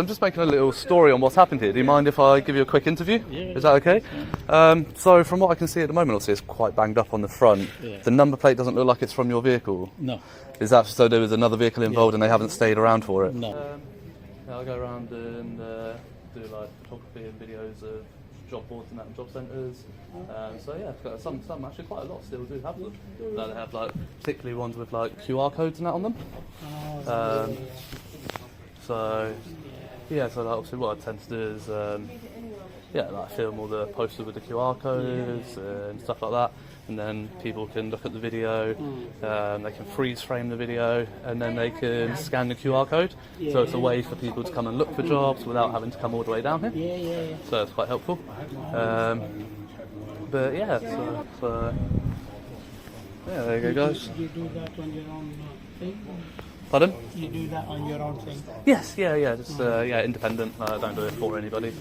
I'm just making a little story on what's happened here. Do you mind if I give you a quick interview? Yeah. Is that okay? So from what I can see at the moment, obviously it's quite banged up on the front. Yeah. The number plate doesn't look like it's from your vehicle. No. Is that so there was another vehicle involved and they haven't stayed around for it? No. I'll go around and do like photography and videos of job boards and that and job centres. So yeah, some actually quite a lot still do have them. They have like particularly ones with like QR codes and that on them. So yeah, so like, obviously what I tend to do is like film all the posters with the QR codes and stuff like that, and then people can look at the video, they can freeze frame the video, and then they can scan the QR code. So it's a way for people to come and look for jobs without having to come all the way down here. So it's quite helpful. But yeah, so yeah, there you go, guys. You do that on your own thing? Pardon? You do that on your own thing? Yes, just independent. I don't do it for anybody.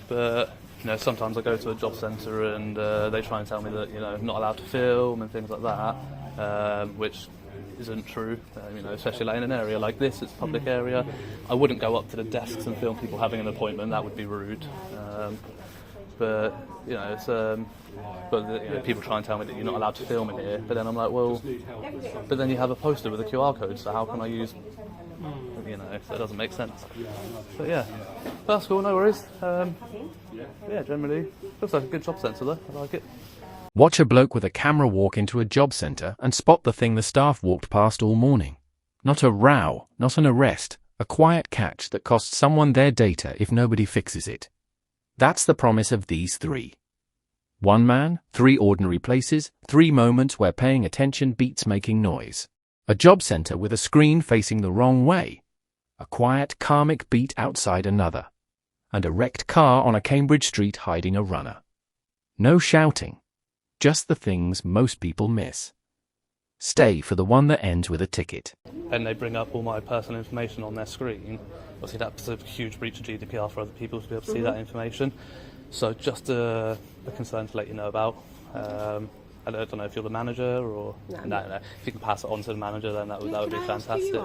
But you know, sometimes I go to a job centre and they try and tell me that I'm not allowed to film and things like that, which isn't true. Especially like in an area like this, it's a public area. I wouldn't go up to the desks and film people having an appointment. That would be rude. But people try and tell me that you're not allowed to film in here. But then I'm like, well, but then you have a poster with a QR code, so how can I use? So it doesn't make sense. But yeah, that's cool. No worries. Generally looks like a good job centre though. I like it. Watch a bloke with a camera walk into a job centre and spot the thing the staff walked past all morning. Not a row, not an arrest, a quiet catch that costs someone their data if nobody fixes it. That's the promise of these three. One man, 3 ordinary places, 3 moments where paying attention beats making noise. A job centre with a screen facing the wrong way. A quiet, karmic beat outside another. And a wrecked car on a Cambridge street hiding a runner. No shouting. Just the things most people miss. Stay for the one that ends with a ticket. And they bring up all my personal information on their screen. Obviously that's a huge breach of GDPR for other people to be able to see that information. So just a concern to let you know about. I don't know if you're the manager or... No. If you can pass it on to the manager, then that would be fantastic.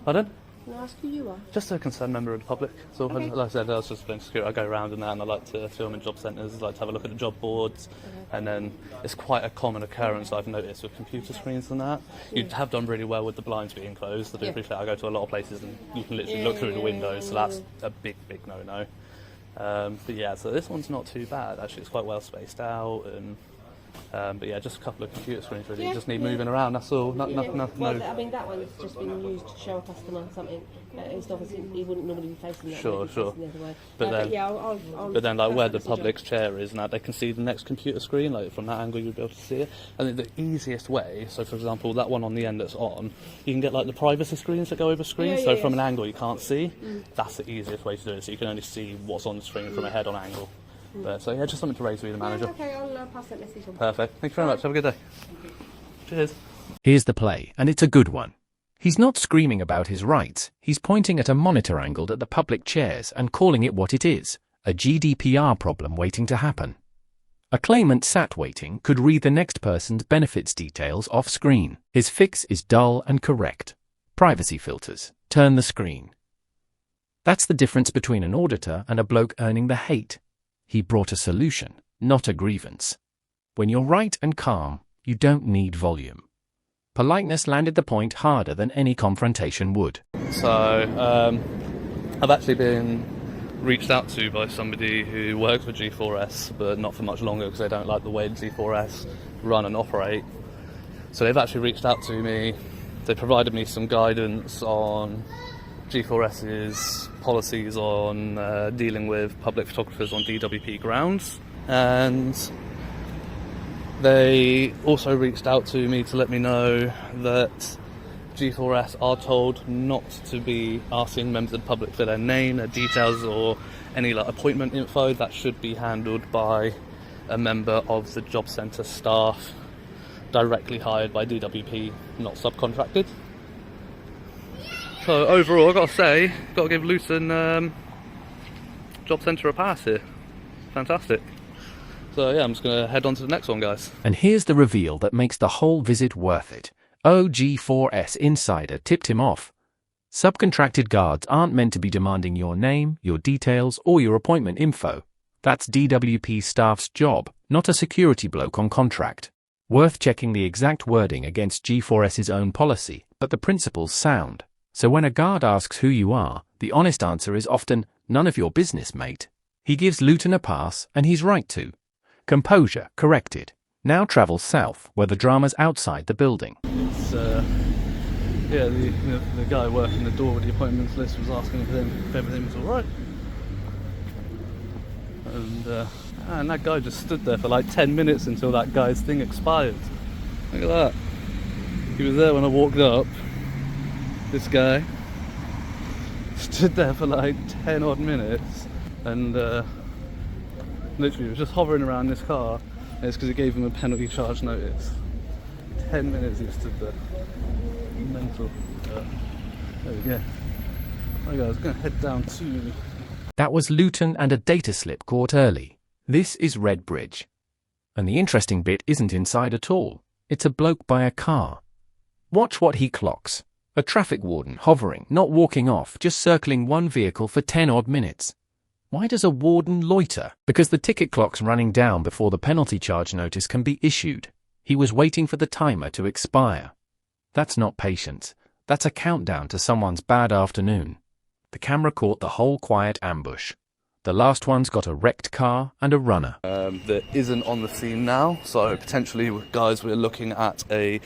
Pardon? Can I ask who you are? Just a concerned member of the public. So, Okay. like I said, I was just playing security. I go around and that, and I like to film in job centres. I like to have a look at the job boards, and then it's quite a common occurrence I've noticed with computer screens and that. You have done really well with the blinds being closed. I do appreciate. I go to a lot of places and you can literally look through the windows, so that's a big no-no. But yeah, so this one's not too bad. Actually, it's quite well spaced out and. But yeah, just a couple of computer screens really. You just need moving around. That's all. No. Well, I mean that one's just been used to show a customer something. It's obviously he wouldn't normally be facing that. Sure. The other way. But then, like where the public's chair is now, they can see the next computer screen. Like from that angle, you'd be able to see it. I think the easiest way. So, for example, that one on the end that's on, you can get like the privacy screens that go over screens. So from an angle you can't see. That's the easiest way to do it. So you can only see what's on the screen from a head-on angle. So yeah, just something to raise with the manager. Okay, I'll pass that message on. Perfect. Thank you very much. Have a good day. Cheers. Here's the play, and it's a good one. He's not screaming about his rights. He's pointing at a monitor angled at the public chairs and calling it what it is, a GDPR problem waiting to happen. A claimant sat waiting could read the next person's benefits details off screen. His fix is dull and correct. Privacy filters. Turn the screen. That's the difference between an auditor and a bloke earning the hate. He brought a solution, not a grievance. When you're right and calm, you don't need volume. Politeness landed the point harder than any confrontation would. So, I've actually been reached out to by somebody who works for G4S, but not for much longer because they don't like the way G4S run and operate. So they've actually reached out to me. They provided me some guidance on G4S's policies on dealing with public photographers on DWP grounds, and they also reached out to me to let me know that G4S are told not to be asking members of the public for their name, their details, or any appointment info. That should be handled by a member of the job centre staff directly hired by DWP, not subcontracted. So overall, I've got to say, got to give Luton Job Centre a pass here. Fantastic. So yeah, I'm just going to head on to the next one, guys. And here's the reveal that makes the whole visit worth it. OG4S insider tipped him off. Subcontracted guards aren't meant to be demanding your name, your details, or your appointment info. That's DWP staff's job, not a security bloke on contract. Worth checking the exact wording against G4S's own policy, but the principle's sound. So when a guard asks who you are, the honest answer is often, none of your business, mate. He gives Luton a pass, and he's right to. Composure corrected. Now travel south, where the drama's outside the building. It's, yeah, the guy working the door with the appointments list was asking if everything was alright. And that guy just stood there for like 10 minutes until that guy's thing expired. Look at that. He was there when I walked up. This guy stood there for like 10 odd minutes and literally was just hovering around this car, and it's because he gave him a penalty charge notice. 10 minutes he stood there. Mental. There we go. Right guys, I'm going to head down to... That was Luton and a data slip caught early. This is Redbridge. And the interesting bit isn't inside at all. It's a bloke by a car. Watch what he clocks. A traffic warden hovering, not walking off, just circling one vehicle for 10 odd minutes. Why does a warden loiter? Because the ticket clock's running down before the penalty charge notice can be issued. He was waiting for the timer to expire. That's not patience. That's a countdown to someone's bad afternoon. The camera caught the whole quiet ambush. The last one's got a wrecked car and a runner. That isn't on the scene now, so potentially, guys, we're looking at a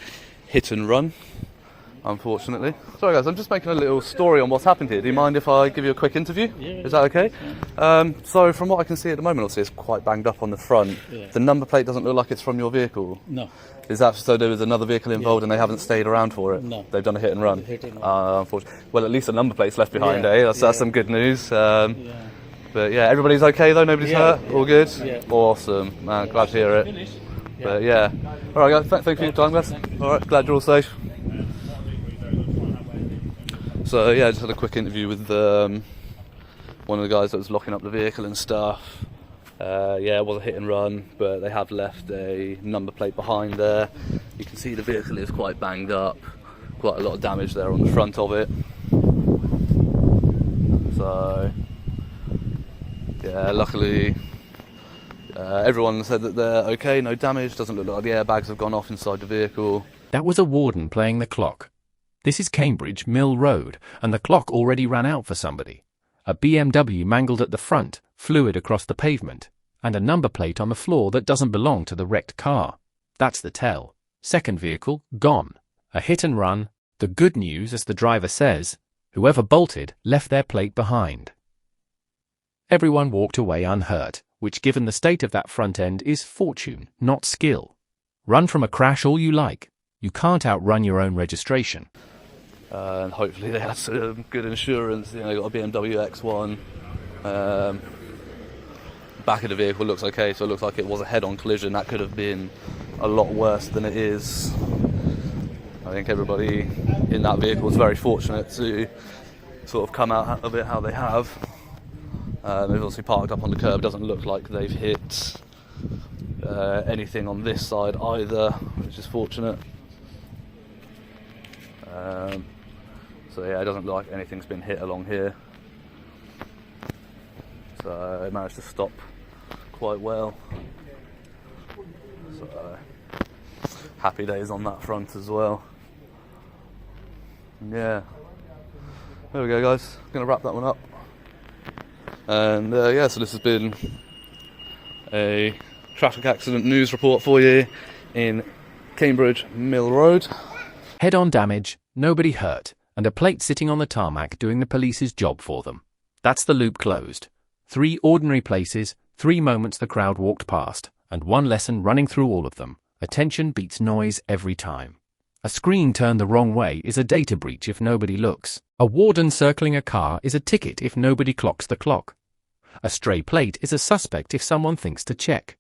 hit and run, unfortunately. Sorry guys, I'm just making a little story on what's happened here. Do you mind if I give you a quick interview? Yeah. Is that okay? So from what I can see at the moment, obviously it's quite banged up on the front. Yeah. The number plate doesn't look like it's from your vehicle. No. Is that so there was another vehicle involved and they haven't stayed around for it? No. They've done a hit and run? Hit and run. Unfortunately. Well, at least the number plate's left behind, Yeah. eh? That's Yeah. some good news. Yeah. But yeah, everybody's okay though? Nobody's Yeah. hurt? All good? Yeah. Awesome, man. Glad to hear it. But yeah. Alright guys, thank you for your time guys. Alright, glad you're all safe. So yeah, I just had a quick interview with one of the guys that was locking up the vehicle and stuff. Yeah, it was a hit and run, but they have left a number plate behind there. You can see the vehicle is quite banged up, quite a lot of damage there on the front of it. So yeah, luckily everyone said that they're okay, no damage, doesn't look like the airbags have gone off inside the vehicle. That was a warden playing the clock. This is Cambridge, Mill Road, and the clock already ran out for somebody. A BMW mangled at the front, fluid across the pavement, and a number plate on the floor that doesn't belong to the wrecked car. That's the tell. Second vehicle, gone. A hit and run. The good news, as the driver says, whoever bolted left their plate behind. Everyone walked away unhurt, which given the state of that front end is fortune, not skill. Run from a crash all you like. You can't outrun your own registration. And hopefully they had some good insurance. You know, they got a BMW X1. Back of the vehicle looks okay, so it looks like it was a head-on collision. That could have been a lot worse than it is. I think everybody in that vehicle was very fortunate to sort of come out of it how they have. They've obviously parked up on the curb. Doesn't look like they've hit anything on this side either, which is fortunate. So yeah, it doesn't look like anything's been hit along here. So it managed to stop quite well. So happy days on that front as well. Yeah. There we go guys, gonna wrap that one up. And yeah, so this has been a traffic accident news report for you in Cambridge Mill Road. Head-on damage, nobody hurt, and a plate sitting on the tarmac doing the police's job for them. That's the loop closed. 3 ordinary places, 3 moments the crowd walked past, and 1 lesson running through all of them. Attention beats noise every time. A screen turned the wrong way is a data breach if nobody looks. A warden circling a car is a ticket if nobody clocks the clock. A stray plate is a suspect if someone thinks to check.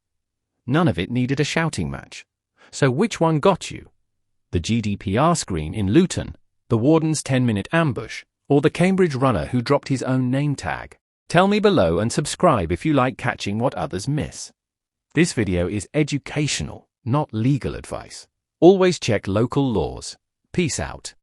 None of it needed a shouting match. So which one got you? The GDPR screen in Luton, the warden's 10-minute ambush, or the Cambridge runner who dropped his own name tag? Tell me below and subscribe if you like catching what others miss. This video is educational, not legal advice. Always check local laws. Peace out.